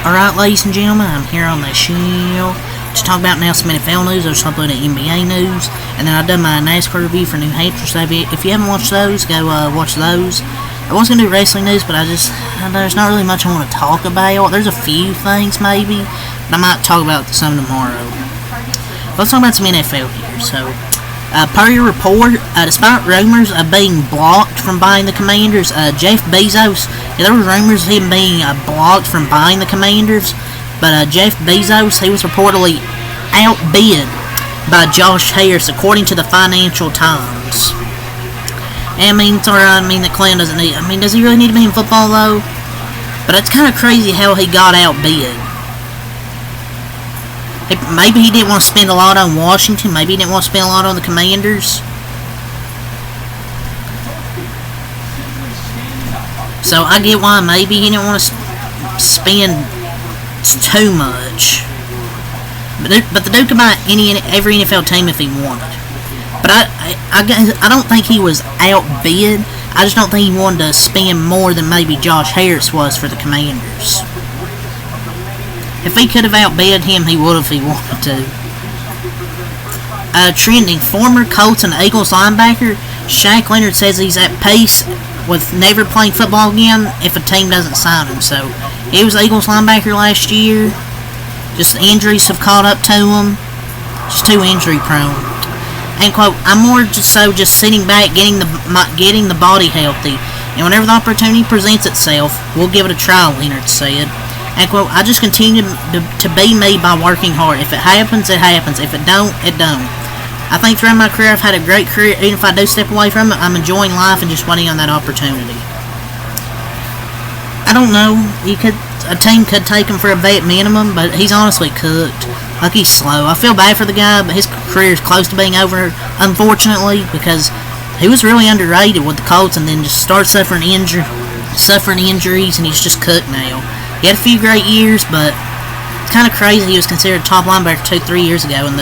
Alright, ladies and gentlemen, I'm here on the show to talk about now some NFL news. I was talking about NBA news, and then I've done my NASCAR review for New Hampshire. So if you haven't watched those, go watch those. I was going to do wrestling news, but there's not really much I want to talk about. There's a few things maybe, but I might talk about some tomorrow. Let's talk about some NFL here. So, per your report, despite rumors of being blocked from buying the Commanders, Jeff Bezos, there were rumors of him being blocked from buying the Commanders, but Jeff Bezos, he was reportedly outbid by Josh Harris, according to the Financial Times. And it's alright, that Clown doesn't need, does he really need to be in football though? But it's kind of crazy how he got outbid. Maybe he didn't want to spend a lot on Washington. Maybe he didn't want to spend a lot on the Commanders. So I get why maybe he didn't want to spend too much. But the dude could buy every NFL team if he wanted. But I don't think he was outbid. I just don't think he wanted to spend more than maybe Josh Harris was for the Commanders. If he could have outbid him, he would if he wanted to. Trending, former Colts and Eagles linebacker Shaq Leonard says he's at peace with never playing football again if a team doesn't sign him. So, he was Eagles linebacker last year. Just injuries have caught up to him. Just too injury prone. And quote, I'm more just sitting back, getting the body healthy. And whenever the opportunity presents itself, we'll give it a try, Leonard said. And quote, I just continue to be me by working hard. If it happens, it happens. If it don't, it don't. I think throughout my career, I've had a great career. Even if I do step away from it, I'm enjoying life and just waiting on that opportunity. I don't know. A team could take him for a vet minimum, but he's honestly cooked. Like, he's slow. I feel bad for the guy, but his career is close to being over, unfortunately, because he was really underrated with the Colts and then just started suffering injuries, and he's just cooked now. He had a few great years, but it's kind of crazy he was considered top linebacker 2-3 years ago, and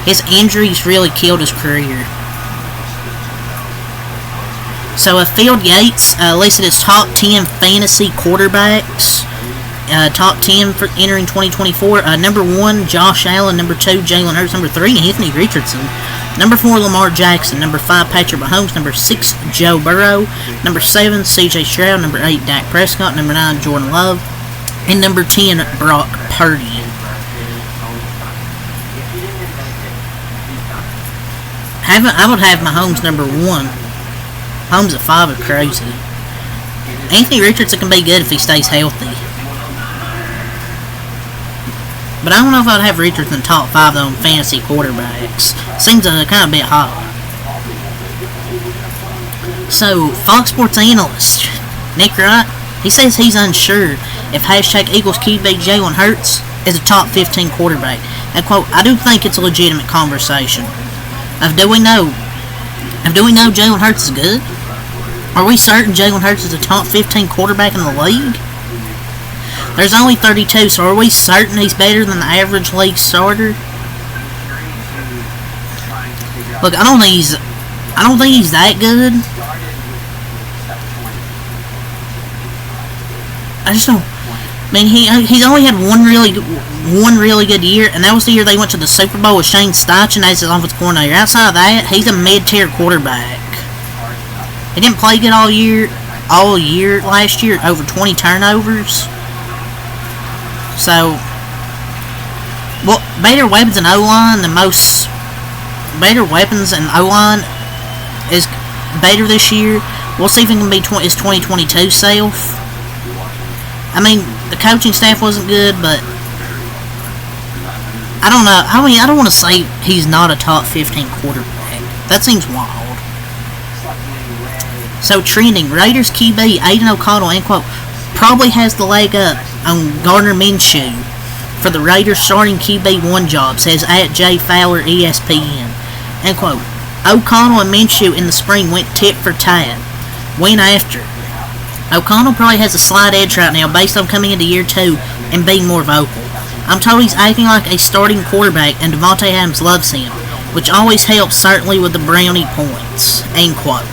his injuries really killed his career. So, Field Yates listed as top 10 fantasy quarterbacks. Top 10 for entering 2024. Number 1, Josh Allen. Number 2, Jalen Hurts. Number 3, Anthony Richardson. Number 4, Lamar Jackson. Number 5, Patrick Mahomes. Number 6, Joe Burrow. Number 7, C.J. Stroud. Number 8, Dak Prescott. Number 9, Jordan Love. And number 10, Brock Purdy. I would have Mahomes number 1. Mahomes at 5 are crazy. Anthony Richardson can be good if he stays healthy. But I don't know if I'd have Richardson top 5 though in fantasy quarterbacks. Seems kind of a bit hot. So, Fox Sports analyst Nick Wright, he says he's unsure if #Eagles QB Jalen Hurts is a top 15 quarterback. And quote, I do think it's a legitimate conversation. Do we know Jalen Hurts is good? Are we certain Jalen Hurts is a top 15 quarterback in the league? There's only 32, so are we certain he's better than the average league starter? Look, I don't think he's that good. I just don't. He's only had one really good year, and that was the year they went to the Super Bowl with Shane Steichen as his offensive coordinator. Outside of that, he's a mid-tier quarterback. He didn't play good all year last year, over 20 turnovers. So, well, better weapons and O-line, better weapons and O-line is better this year. We'll see if it can be his 2022 self. The coaching staff wasn't good, but I don't know. I don't want to say he's not a top 15 quarterback. That seems wild. So, trending, Raiders QB Aiden O'Connell, end quote, probably has the leg up on Gardner Minshew for the Raiders starting QB1 job, says @Jay Fowler ESPN. End quote. O'Connell and Minshew in the spring went tit for tat. Went after. O'Connell probably has a slight edge right now based on coming into year 2 and being more vocal. I'm told he's acting like a starting quarterback and Davante Adams loves him, which always helps certainly with the brownie points. End quote.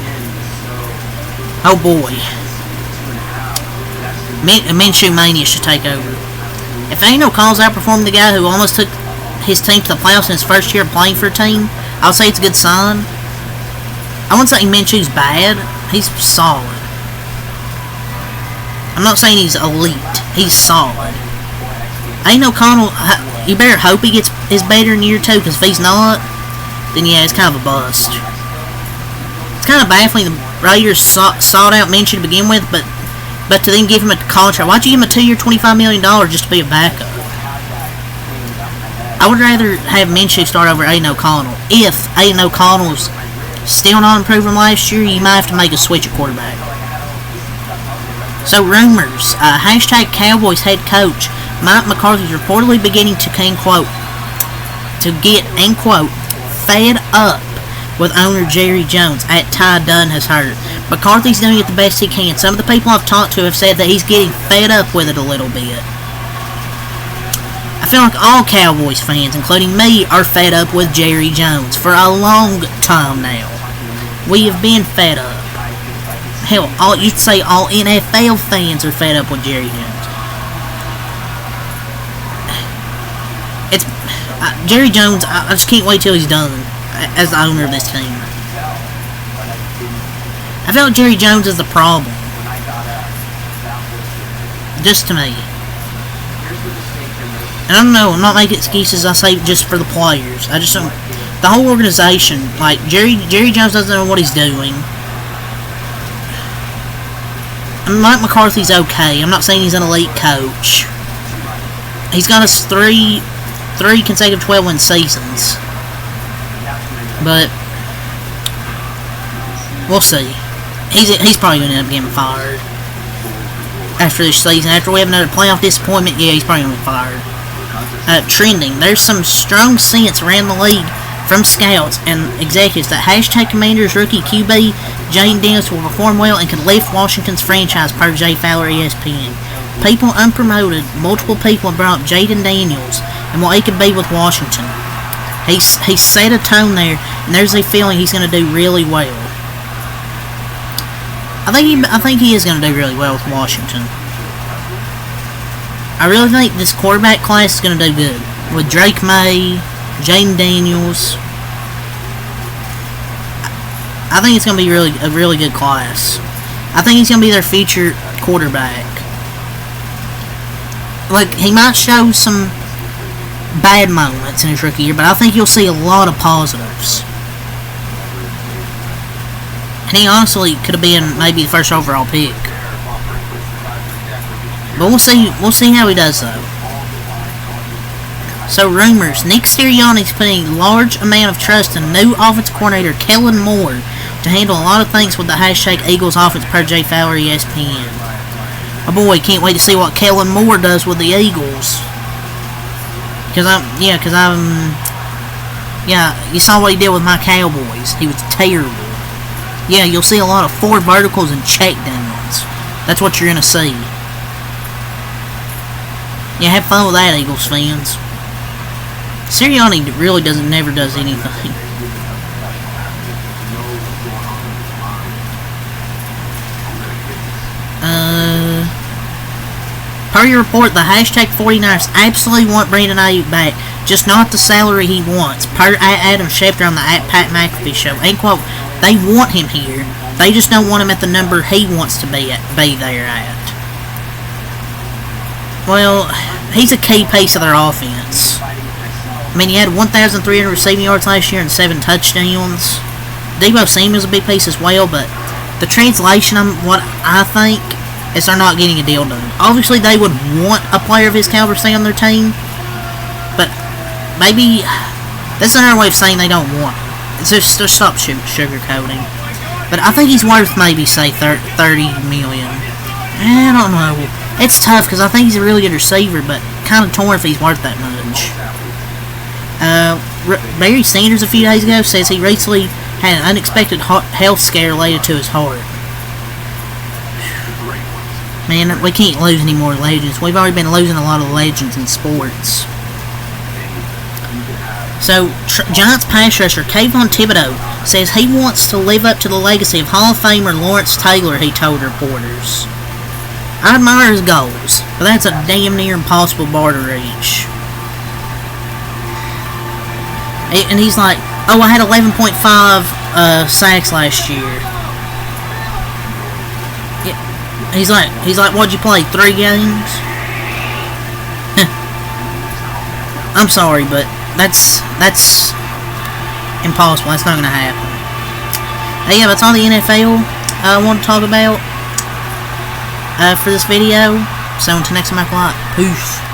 Oh boy. Minshew Mania should take over. If Aiden O'Connell's outperformed the guy who almost took his team to the playoffs in his first year playing for a team, I would say it's a good sign. I wouldn't say Minshew's bad. He's solid. I'm not saying he's elite. He's solid. Aiden O'Connell, you better hope he is better in year 2, because if he's not, then yeah, it's kind of a bust. It's kind of baffling the Raiders sought out Minshew to begin with, but to then give him a contract. Why'd you give him a 2-year, $25 million just to be a backup? I would rather have Minshew start over Aiden O'Connell. If Aiden O'Connell's still not improving last year, you might have to make a switch at quarterback. So, rumors. Hashtag Cowboys head coach Mike McCarthy is reportedly beginning to, end quote, fed up with owner Jerry Jones, at Ty Dunn has heard. McCarthy's doing it the best he can. Some of the people I've talked to have said that he's getting fed up with it a little bit. I feel like all Cowboys fans, including me, are fed up with Jerry Jones for a long time now. We have been fed up. Hell, you'd say all NFL fans are fed up with Jerry Jones. Jerry Jones, I just can't wait till he's done as the owner of this team. I feel like Jerry Jones is the problem. Just to me. And I don't know, I'm not making excuses, I say just for the players. I just don't... The whole organization, like, Jerry Jones doesn't know what he's doing. Mike McCarthy's okay. I'm not saying he's an elite coach. He's got us three consecutive 12-win seasons. But we'll see. He's probably going to end up getting fired after this season. After we have another playoff disappointment, yeah, he's probably going to get fired. Trending. There's some strong sense around the league from scouts and executives that hashtag Commanders rookie QB Jayden Daniels will perform well and could lift Washington's franchise, per Jay Fowler, ESPN. People unpromoted, multiple people have brought up Jayden Daniels and what he could be with Washington. He's set a tone there, and there's a feeling he's going to do really well. I think he is going to do really well with Washington. I really think this quarterback class is going to do good with Drake May, Jayden Daniels. I think it's going to be a really good class. I think he's going to be their future quarterback. Like, he might show some bad moments in his rookie year, but I think you'll see a lot of positives. And he honestly could have been maybe the first overall pick. But we'll see how he does, though. So, rumors. Nick Sirianni's putting a large amount of trust in new offensive coordinator Kellen Moore to handle a lot of things with the hashtag Eagles offense, per Jay Fowler, ESPN. Oh boy, can't wait to see what Kellen Moore does with the Eagles. You saw what he did with my Cowboys. He was terrible. Yeah, you'll see a lot of 4 verticals and check downs. That's what you're going to see. Yeah, have fun with that, Eagles fans. Sirianni really never does anything. Per your report, the hashtag 49ers absolutely want Brandon Ayuk back, just not the salary he wants. Per Adam Schefter on the Pat McAfee show. Ain't quote, they want him here. They just don't want him at the number he wants to be there at. Well, he's a key piece of their offense. I mean, he had 1,300 receiving yards last year and 7 touchdowns. Deebo Samuel's a big piece as well, but the translation of what I think is they're not getting a deal done. Obviously, they would want a player of his caliber to stay on their team, but maybe that's another way of saying they don't want him. It's just stop sugarcoating. But I think he's worth maybe, say, $30 million. I don't know. It's tough because I think he's a really good receiver, but kind of torn if he's worth that much. Barry Sanders a few days ago says he recently had an unexpected health scare related to his heart. Man, we can't lose any more legends. We've already been losing a lot of legends in sports. So, Giants pass rusher Kayvon Thibodeau says he wants to live up to the legacy of Hall of Famer Lawrence Taylor, he told reporters. I admire his goals, but that's a damn near impossible bar to reach. And he's like, oh, I had 11.5 sacks last year. Yeah. He's like, what'd you play? 3 games? I'm sorry, but that's impossible. That's not gonna happen. Yeah, that's all the NFL I want to talk about for this video. So until next time, I peace.